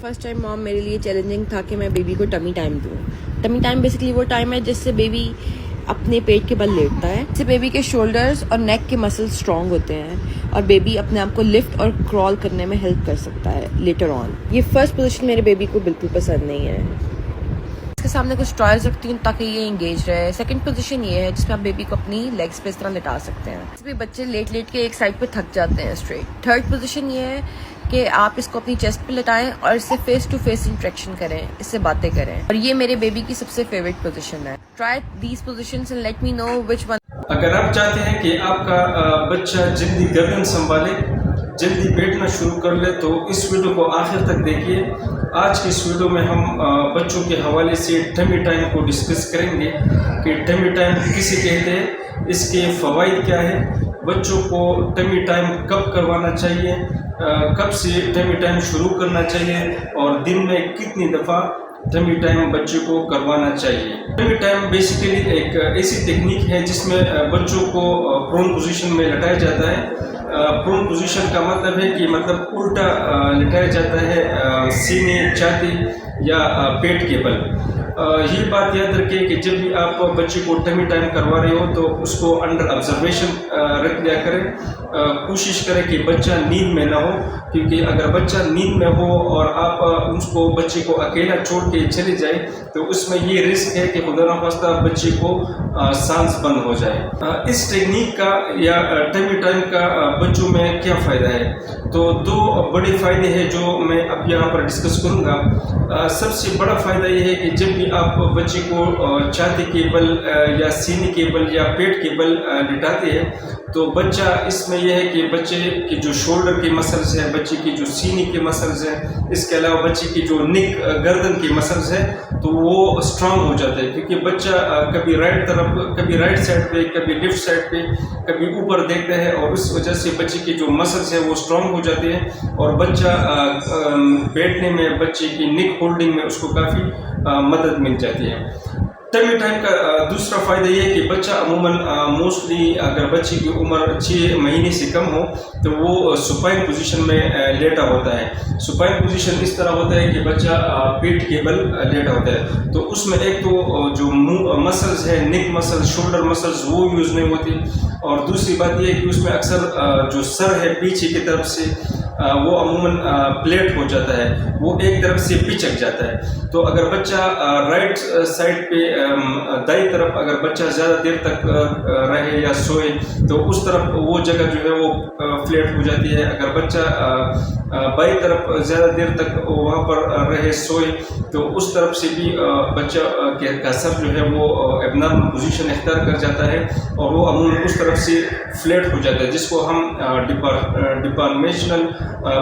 First time مام میرے لیے چیلنجنگ تھا کہ میں بیبی کو ٹمی ٹائم دوں. ٹمی ٹائم بیسکلی وہ ٹائم ہے جس سے بیبی اپنے پیٹ کے بل لیٹتا ہے. اس سے بیبی کے شولڈرز اور نیک کے مسلز اسٹرانگ ہوتے ہیں اور بیبی اپنے آپ کو لفٹ اور کرال کرنے میں ہیلپ کر سکتا ہے لیٹر آن. یہ فرسٹ پوزیشن میرے بیبی کو بالکل پسند نہیں ہے. اس کے سامنے کچھ ٹوائز رکھتی ہوں تاکہ یہ انگیج رہے. سیکنڈ پوزیشن یہ ہے جس میں آپ بیبی کو اپنی لیگس پہ اس طرح لٹا سکتے ہیں. اس پہ بچے لیٹ لیٹ کے ایک سائڈ پہ تھک جاتے ہیں اسٹریٹ. تھرڈ پوزیشن یہ ہے کہ آپ اس کو اپنی چیسٹ پہ لٹائیں اور اس سے فیس ٹو فیس انٹریکشن کریں, اس سے باتیں کریں, اور یہ میرے بیبی کی سب سے فیوریٹ پوزیشن ہے. Try these positions and let me know which one. اگر آپ چاہتے ہیں کہ آپ کا بچہ جلدی گردن سنبھالے, جلدی بیٹھنا شروع کر لے, تو اس ویڈیو کو آخر تک دیکھیے. آج کی اس ویڈیو میں ہم بچوں کے حوالے سے ٹمی ٹائم کو ڈسکس کریں گے کہ ٹمی ٹائم کسے کہتے ہیں, اس کے فوائد کیا ہے, بچوں کو ٹمی ٹائم کب کروانا چاہیے, کب سے ٹمی ٹائم شروع کرنا چاہیے, اور دن میں کتنی دفعہ ٹمی ٹائم بچے کو کروانا چاہیے. ٹمی ٹائم بیسیکلی ایک ایسی ٹیکنیک ہے جس میں بچوں کو پرون پوزیشن میں لٹایا جاتا ہے. پرون پوزیشن کا مطلب ہے کہ الٹا لٹایا جاتا ہے سینے, چھاتی یا پیٹ کے بل. یہ بات یاد رکھیں کہ جب بھی آپ بچے کو ٹمی ٹائم کروا رہے ہو تو اس کو انڈر آبزرویشن رکھ لیا کریں. کوشش کریں کہ بچہ نیند میں نہ ہو, کیونکہ اگر بچہ نیند میں ہو اور آپ اس کو بچے کو اکیلا چھوڑ کے چلے جائیں تو اس میں یہ رسک ہے کہ خدا نخواستہ بچے کو سانس بند ہو جائے. اس ٹیکنیک کا یا ٹمی ٹائم کا بچوں میں کیا فائدہ ہے, تو دو بڑے فائدے ہیں جو میں اب یہاں پر ڈسکس کروں گا. سب سے بڑا فائدہ یہ ہے کہ جب بھی آپ بچے کو چھاتی کے بل یا سینے کے بل یا پیٹ کے بل لٹاتے ہیں تو بچہ اس میں یہ ہے کہ بچے کی جو شولڈر کے مسلز ہیں, بچے کی جو سینے کے مسلز ہیں, اس کے علاوہ بچے کی جو نیک گردن کے مسلز ہیں تو وہ اسٹرانگ ہو جاتے ہیں, کیونکہ بچہ کبھی رائٹ طرف, کبھی رائٹ سائڈ پہ, کبھی لیفٹ سائڈ پہ, کبھی اوپر دیکھتا ہے, اور اس وجہ سے بچے کے جو مسلز ہیں وہ اسٹرانگ ہو جاتے ہیں اور بچہ بیٹھنے میں, بچے کی نیک ہولڈنگ میں اس کو کافی مدد مل جاتی ہے. ٹمی ٹائم کا دوسرا فائدہ یہ ہے کہ بچہ عموماً موسٹلی اگر بچے کی عمر 6 مہینے سے کم ہو تو وہ سپائن پوزیشن میں لیٹا ہوتا ہے. سپائن پوزیشن اس طرح ہوتا ہے کہ بچہ پیٹ کے بل لیٹا ہوتا ہے, تو اس میں ایک تو جو مسلز ہے, نیک مسلز, شولڈر مسلز, وہ یوز نہیں ہوتی, اور دوسری بات یہ ہے کہ اس میں اکثر جو سر ہے پیچھے کی طرف سے وہ عموماً پلیٹ ہو جاتا ہے, وہ ایک طرف سے پچک جاتا ہے. تو اگر بچہ رائٹ سائڈ پہ دائیں طرف اگر بچہ زیادہ دیر تک رہے یا سوئے تو اس طرف وہ جگہ جو ہے وہ فلیٹ ہو جاتی ہے. اگر بچہ بائیں طرف زیادہ دیر تک وہاں پر رہے, سوئے, تو اس طرف سے بھی بچہ کا سر جو ہے وہ ایبنارمل پوزیشن اختیار کر جاتا ہے اور وہ عموماً اس طرف سے فلیٹ ہو جاتا ہے, جس کو ہم ڈپارمیشنل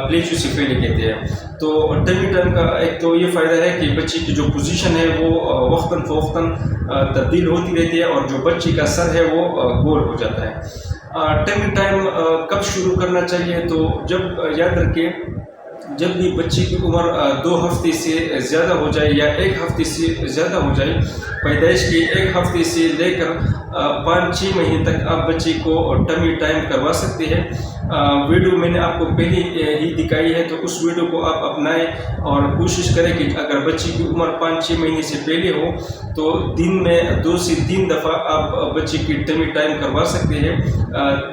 پلیچوسیفیلی کہتے ہیں. تو ٹمی ٹائم کا ایک تو یہ فائدہ ہے کہ بچے کی جو پوزیشن ہے وہ وقتاً فوقتاً تبدیل ہوتی رہتی ہے اور جو بچے کا سر ہے وہ گول ہو جاتا ہے. ٹمی ٹائم کب شروع کرنا چاہیے, تو جب یاد رکھیں جب بھی بچے کی عمر 2 ہفتے سے زیادہ ہو جائے یا 1 ہفتے سے زیادہ ہو جائے, پیدائش کے 1 ہفتے سے لے کر 5-6 مہینے تک آپ بچے کو ٹمی ٹائم کروا سکتے ہیں. ویڈیو میں نے آپ کو پہلے ہی دکھائی ہے, تو اس ویڈیو کو آپ اپنائیں اور کوشش کریں کہ اگر بچے کی عمر 5-6 مہینے سے پہلے ہو تو دن میں 2 سے 3 دفعہ آپ بچے کی ٹمی ٹائم کروا سکتے ہیں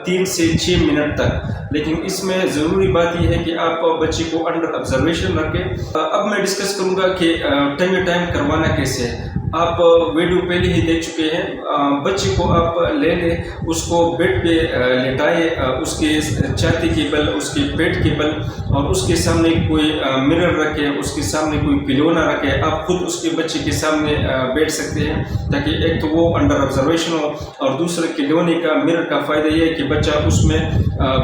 3 سے 6 منٹ تک. لیکن اس میں ضروری بات یہ ہے کہ آپ بچے کو انڈر آبزرویشن رکھیں. اب میں ڈسکس کروں گا کہ ٹمی ٹائم کروانا کیسے ہے. آپ ویڈیو پہلے ہی دیکھ چکے ہیں. بچے کو آپ لے لیں, اس کو بیڈ پہ لٹائیں, اس کے چھاتی کے بل, اس کے پیٹ کے بل, اور اس کے سامنے کوئی مرر رکھے, اس کے سامنے کوئی پلونا رکھے. آپ خود اس کے بچے کے سامنے بیٹھ سکتے ہیں تاکہ ایک تو وہ انڈر آبزرویشن ہو, اور دوسرے کھلونے کا, مرر کا فائدہ یہ ہے کہ بچہ اس میں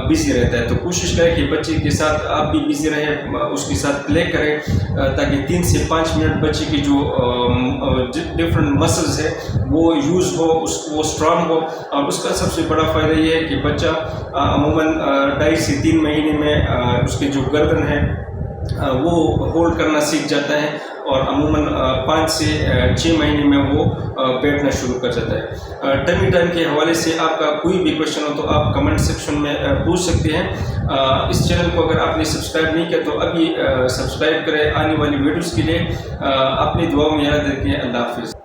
بزی رہتا ہے. تو کوشش کریں کہ بچے کے ساتھ آپ بھی بزی رہیں, اس کے ساتھ پلے کریں تاکہ 3 سے 5 منٹ بچے کی جو ڈفرنٹ مسلز ہے وہ یوز ہو, وہ اسٹرانگ ہو. اور اس کا سب سے بڑا فائدہ یہ ہے کہ بچہ عموماً 2.5 سے 3 مہینے میں اس کی جو گردن ہے وہ ہولڈ کرنا سیکھ جاتا ہے اور عموماً 5 سے 6 مہینے میں وہ بیٹھنا شروع کر جاتا ہے. ٹمی ٹائم کے حوالے سے آپ کا کوئی بھی کویشچن ہو تو آپ کمنٹ سیکشن میں پوچھ سکتے ہیں. اس چینل کو اگر آپ نے سبسکرائب نہیں کیا تو ابھی سبسکرائب کریں آنے والی ویڈیوز کے لیے. اپنی دعاؤں میں یاد رکھیں. اللہ حافظ.